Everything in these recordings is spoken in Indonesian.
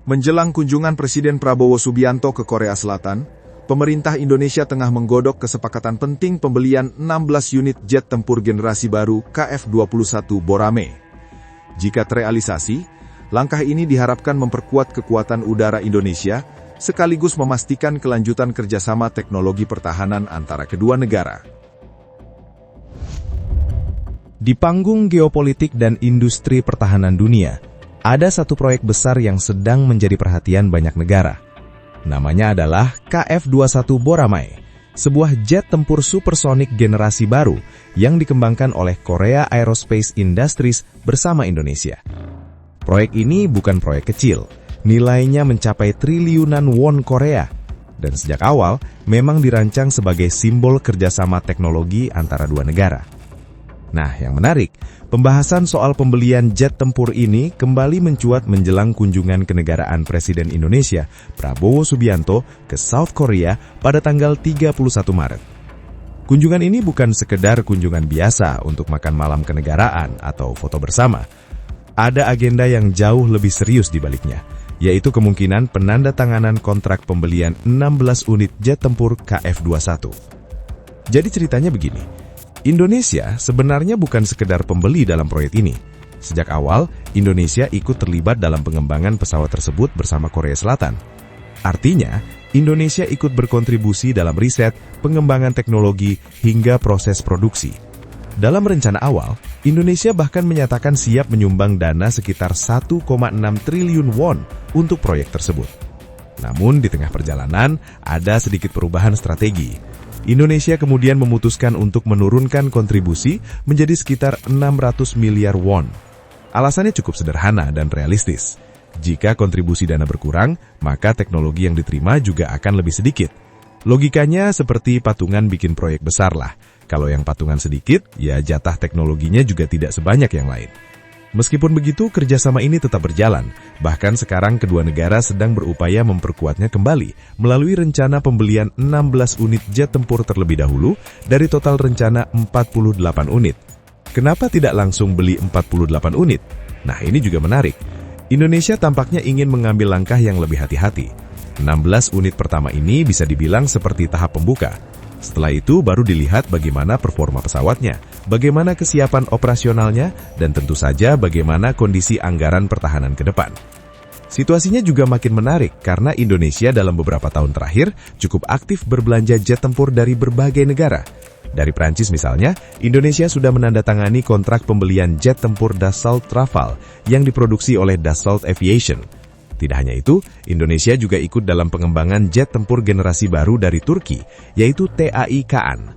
Menjelang kunjungan Presiden Prabowo Subianto ke Korea Selatan, pemerintah Indonesia tengah menggodok kesepakatan penting pembelian 16 unit jet tempur generasi baru KF-21 Boramae. Jika terrealisasi, langkah ini diharapkan memperkuat kekuatan udara Indonesia, sekaligus memastikan kelanjutan kerjasama teknologi pertahanan antara kedua negara. Di panggung geopolitik dan industri pertahanan dunia, ada satu proyek besar yang sedang menjadi perhatian banyak negara. Namanya adalah KF-21 Boramae, sebuah jet tempur supersonik generasi baru yang dikembangkan oleh Korea Aerospace Industries bersama Indonesia. Proyek ini bukan proyek kecil, nilainya mencapai triliunan won Korea, dan sejak awal memang dirancang sebagai simbol kerjasama teknologi antara dua negara. Nah, yang menarik, pembahasan soal pembelian jet tempur ini kembali mencuat menjelang kunjungan kenegaraan Presiden Indonesia, Prabowo Subianto, ke South Korea pada tanggal 31 Maret. Kunjungan ini bukan sekedar kunjungan biasa untuk makan malam kenegaraan atau foto bersama. Ada agenda yang jauh lebih serius di baliknya, yaitu kemungkinan penandatanganan kontrak pembelian 16 unit jet tempur KF-21. Jadi ceritanya begini. Indonesia sebenarnya bukan sekedar pembeli dalam proyek ini. Sejak awal, Indonesia ikut terlibat dalam pengembangan pesawat tersebut bersama Korea Selatan. Artinya, Indonesia ikut berkontribusi dalam riset, pengembangan teknologi, hingga proses produksi. Dalam rencana awal, Indonesia bahkan menyatakan siap menyumbang dana sekitar 1,6 triliun won untuk proyek tersebut. Namun, di tengah perjalanan, ada sedikit perubahan strategi. Indonesia kemudian memutuskan untuk menurunkan kontribusi menjadi sekitar 600 miliar won. Alasannya cukup sederhana dan realistis. Jika kontribusi dana berkurang, maka teknologi yang diterima juga akan lebih sedikit. Logikanya seperti patungan bikin proyek besar lah. Kalau yang patungan sedikit, ya jatah teknologinya juga tidak sebanyak yang lain. Meskipun begitu, kerjasama ini tetap berjalan. Bahkan sekarang kedua negara sedang berupaya memperkuatnya kembali melalui rencana pembelian 16 unit jet tempur terlebih dahulu dari total rencana 48 unit. Kenapa tidak langsung beli 48 unit? Nah, ini juga menarik. Indonesia tampaknya ingin mengambil langkah yang lebih hati-hati. 16 unit pertama ini bisa dibilang seperti tahap pembuka. Setelah itu baru dilihat bagaimana performa pesawatnya, bagaimana kesiapan operasionalnya, dan tentu saja bagaimana kondisi anggaran pertahanan ke depan. Situasinya juga makin menarik karena Indonesia dalam beberapa tahun terakhir cukup aktif berbelanja jet tempur dari berbagai negara. Dari Prancis misalnya, Indonesia sudah menandatangani kontrak pembelian jet tempur Dassault Rafale yang diproduksi oleh Dassault Aviation. Tidak hanya itu, Indonesia juga ikut dalam pengembangan jet tempur generasi baru dari Turki, yaitu TAI Kaan.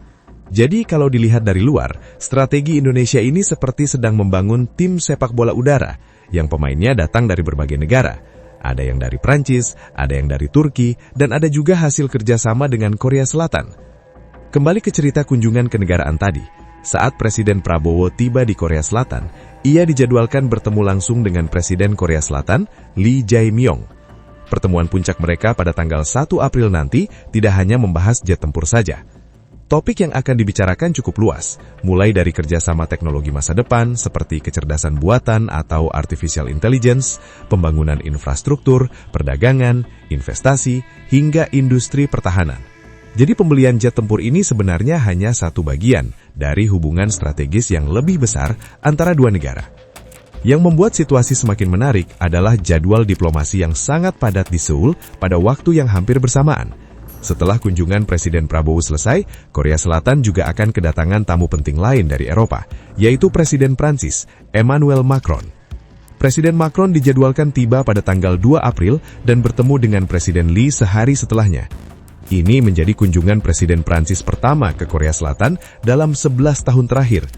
Jadi kalau dilihat dari luar, strategi Indonesia ini seperti sedang membangun tim sepak bola udara, yang pemainnya datang dari berbagai negara. Ada yang dari Prancis, ada yang dari Turki, dan ada juga hasil kerjasama dengan Korea Selatan. Kembali ke cerita kunjungan kenegaraan tadi. Saat Presiden Prabowo tiba di Korea Selatan, ia dijadwalkan bertemu langsung dengan Presiden Korea Selatan, Lee Jae-myung. Pertemuan puncak mereka pada tanggal 1 April nanti tidak hanya membahas jet tempur saja. Topik yang akan dibicarakan cukup luas, mulai dari kerjasama teknologi masa depan seperti kecerdasan buatan atau artificial intelligence, pembangunan infrastruktur, perdagangan, investasi, hingga industri pertahanan. Jadi pembelian jet tempur ini sebenarnya hanya satu bagian dari hubungan strategis yang lebih besar antara dua negara. Yang membuat situasi semakin menarik adalah jadwal diplomasi yang sangat padat di Seoul pada waktu yang hampir bersamaan. Setelah kunjungan Presiden Prabowo selesai, Korea Selatan juga akan kedatangan tamu penting lain dari Eropa, yaitu Presiden Prancis, Emmanuel Macron. Presiden Macron dijadwalkan tiba pada tanggal 2 April dan bertemu dengan Presiden Lee sehari setelahnya. Ini menjadi kunjungan Presiden Prancis pertama ke Korea Selatan dalam 11 tahun terakhir.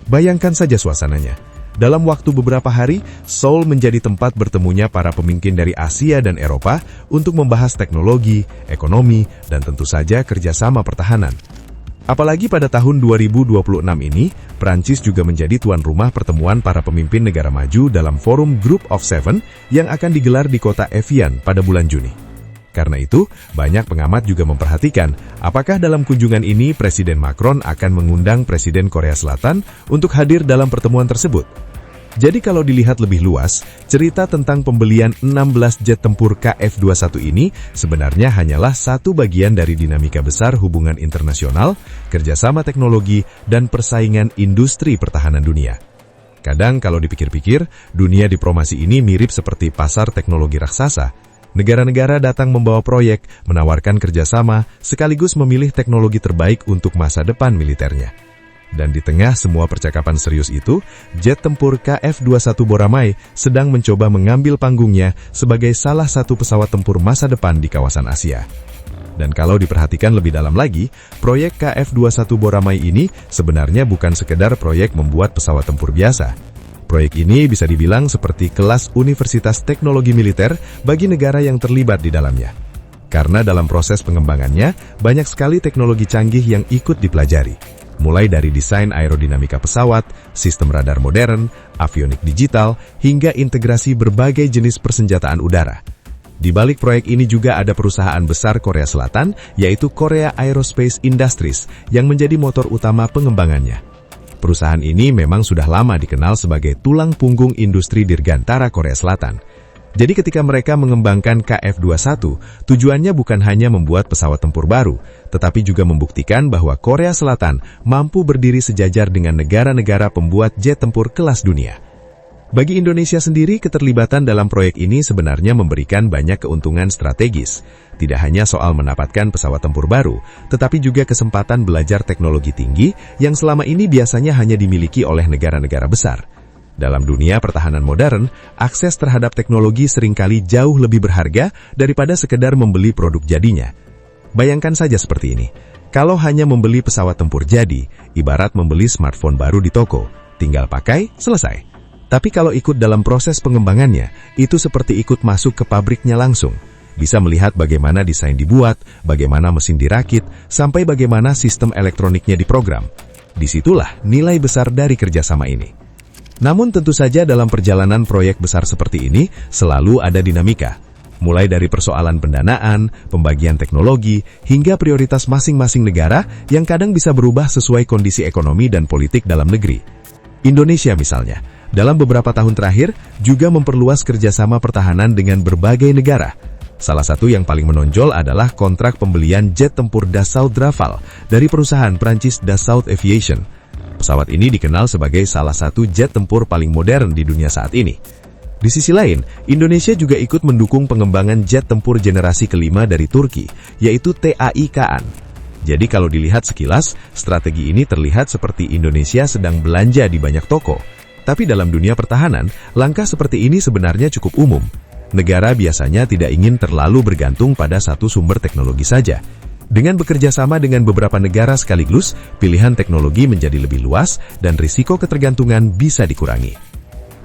Bayangkan saja suasananya. Dalam waktu beberapa hari, Seoul menjadi tempat bertemunya para pemimpin dari Asia dan Eropa untuk membahas teknologi, ekonomi, dan tentu saja kerjasama pertahanan. Apalagi pada tahun 2026 ini, Prancis juga menjadi tuan rumah pertemuan para pemimpin negara maju dalam forum Group of Seven yang akan digelar di kota Evian pada bulan Juni. Karena itu, banyak pengamat juga memperhatikan apakah dalam kunjungan ini Presiden Macron akan mengundang Presiden Korea Selatan untuk hadir dalam pertemuan tersebut. Jadi kalau dilihat lebih luas, cerita tentang pembelian 16 jet tempur KF-21 ini sebenarnya hanyalah satu bagian dari dinamika besar hubungan internasional, kerjasama teknologi, dan persaingan industri pertahanan dunia. Kadang kalau dipikir-pikir, dunia diplomasi ini mirip seperti pasar teknologi raksasa. Negara-negara datang membawa proyek, menawarkan kerjasama, sekaligus memilih teknologi terbaik untuk masa depan militernya. Dan di tengah semua percakapan serius itu, jet tempur KF-21 Boramae sedang mencoba mengambil panggungnya sebagai salah satu pesawat tempur masa depan di kawasan Asia. Dan kalau diperhatikan lebih dalam lagi, proyek KF-21 Boramae ini sebenarnya bukan sekedar proyek membuat pesawat tempur biasa. Proyek ini bisa dibilang seperti kelas Universitas Teknologi Militer bagi negara yang terlibat di dalamnya. Karena dalam proses pengembangannya, banyak sekali teknologi canggih yang ikut dipelajari. Mulai dari desain aerodinamika pesawat, sistem radar modern, avionik digital, hingga integrasi berbagai jenis persenjataan udara. Di balik proyek ini juga ada perusahaan besar Korea Selatan, yaitu Korea Aerospace Industries, yang menjadi motor utama pengembangannya. Perusahaan ini memang sudah lama dikenal sebagai tulang punggung industri dirgantara Korea Selatan. Jadi ketika mereka mengembangkan KF-21, tujuannya bukan hanya membuat pesawat tempur baru, tetapi juga membuktikan bahwa Korea Selatan mampu berdiri sejajar dengan negara-negara pembuat jet tempur kelas dunia. Bagi Indonesia sendiri, keterlibatan dalam proyek ini sebenarnya memberikan banyak keuntungan strategis. Tidak hanya soal mendapatkan pesawat tempur baru, tetapi juga kesempatan belajar teknologi tinggi yang selama ini biasanya hanya dimiliki oleh negara-negara besar. Dalam dunia pertahanan modern, akses terhadap teknologi seringkali jauh lebih berharga daripada sekedar membeli produk jadinya. Bayangkan saja seperti ini. Kalau hanya membeli pesawat tempur jadi, ibarat membeli smartphone baru di toko, tinggal pakai, selesai. Tapi kalau ikut dalam proses pengembangannya, itu seperti ikut masuk ke pabriknya langsung. Bisa melihat bagaimana desain dibuat, bagaimana mesin dirakit, sampai bagaimana sistem elektroniknya diprogram. Disitulah nilai besar dari kerjasama ini. Namun tentu saja dalam perjalanan proyek besar seperti ini selalu ada dinamika. Mulai dari persoalan pendanaan, pembagian teknologi, hingga prioritas masing-masing negara yang kadang bisa berubah sesuai kondisi ekonomi dan politik dalam negeri. Indonesia misalnya, dalam beberapa tahun terakhir juga memperluas kerjasama pertahanan dengan berbagai negara. Salah satu yang paling menonjol adalah kontrak pembelian jet tempur Dassault Rafale dari perusahaan Prancis Dassault Aviation. Pesawat ini dikenal sebagai salah satu jet tempur paling modern di dunia saat ini. Di sisi lain, Indonesia juga ikut mendukung pengembangan jet tempur generasi kelima dari Turki, yaitu TAI Kaan. Jadi kalau dilihat sekilas, strategi ini terlihat seperti Indonesia sedang belanja di banyak toko. Tapi dalam dunia pertahanan, langkah seperti ini sebenarnya cukup umum. Negara biasanya tidak ingin terlalu bergantung pada satu sumber teknologi saja. Dengan bekerja sama dengan beberapa negara sekaligus, pilihan teknologi menjadi lebih luas dan risiko ketergantungan bisa dikurangi.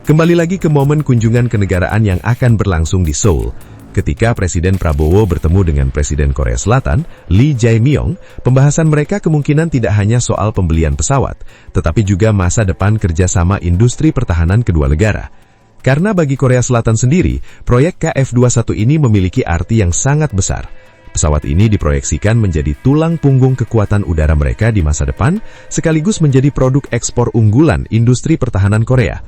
Kembali lagi ke momen kunjungan kenegaraan yang akan berlangsung di Seoul. Ketika Presiden Prabowo bertemu dengan Presiden Korea Selatan, Lee Jae-myung, pembahasan mereka kemungkinan tidak hanya soal pembelian pesawat, tetapi juga masa depan kerjasama industri pertahanan kedua negara. Karena bagi Korea Selatan sendiri, proyek KF-21 ini memiliki arti yang sangat besar. Pesawat ini diproyeksikan menjadi tulang punggung kekuatan udara mereka di masa depan, sekaligus menjadi produk ekspor unggulan industri pertahanan Korea.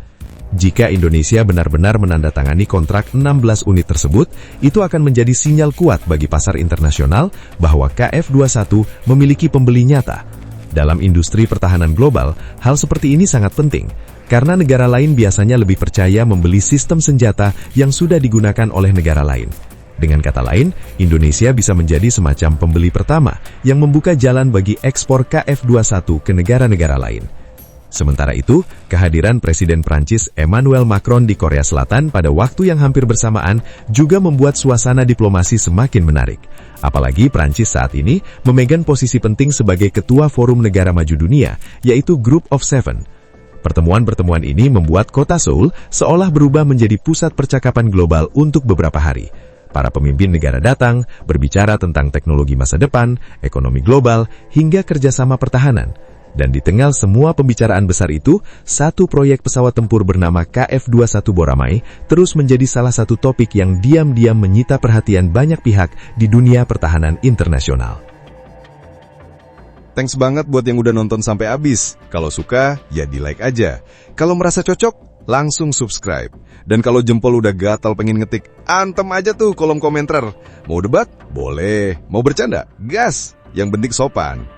Jika Indonesia benar-benar menandatangani kontrak 16 unit tersebut, itu akan menjadi sinyal kuat bagi pasar internasional bahwa KF-21 memiliki pembeli nyata. Dalam industri pertahanan global, hal seperti ini sangat penting, karena negara lain biasanya lebih percaya membeli sistem senjata yang sudah digunakan oleh negara lain. Dengan kata lain, Indonesia bisa menjadi semacam pembeli pertama yang membuka jalan bagi ekspor KF-21 ke negara-negara lain. Sementara itu, kehadiran Presiden Prancis Emmanuel Macron di Korea Selatan pada waktu yang hampir bersamaan juga membuat suasana diplomasi semakin menarik. Apalagi Prancis saat ini memegang posisi penting sebagai ketua Forum Negara Maju Dunia, yaitu Group of Seven. Pertemuan-pertemuan ini membuat kota Seoul seolah berubah menjadi pusat percakapan global untuk beberapa hari. Para pemimpin negara datang, berbicara tentang teknologi masa depan, ekonomi global, hingga kerjasama pertahanan. Dan di tengah semua pembicaraan besar itu, satu proyek pesawat tempur bernama KF-21 Boramae terus menjadi salah satu topik yang diam-diam menyita perhatian banyak pihak di dunia pertahanan internasional. Thanks banget buat yang udah nonton sampai habis. Kalau suka, ya di like aja. Kalau merasa cocok, langsung subscribe. Dan kalau jempol udah gatal pengen ngetik, antem aja tuh kolom komentar. Mau debat? Boleh. Mau bercanda? Gas. Yang penting sopan.